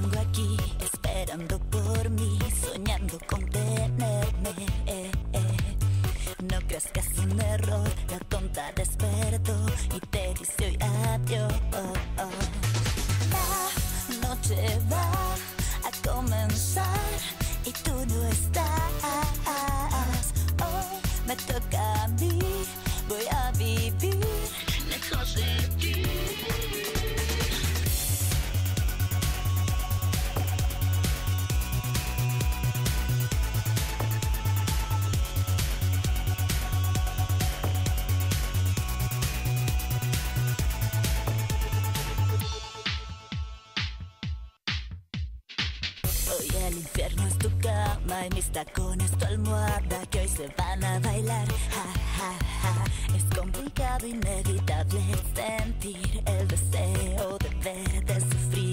tengo aquí esperando por mí, soñando con tenerme. No creas que es un error, la tonta despertó y te dice hoy adiós. La noche va a comenzar y tú no estás. Hoy me toca a mí, voy a vivir lejos de ti. Hoy el infierno es tu cama y mis tacones tu almohada, que hoy se van a bailar, ja, ja, ja. Es complicado, inevitable sentir el deseo de verte sufrir.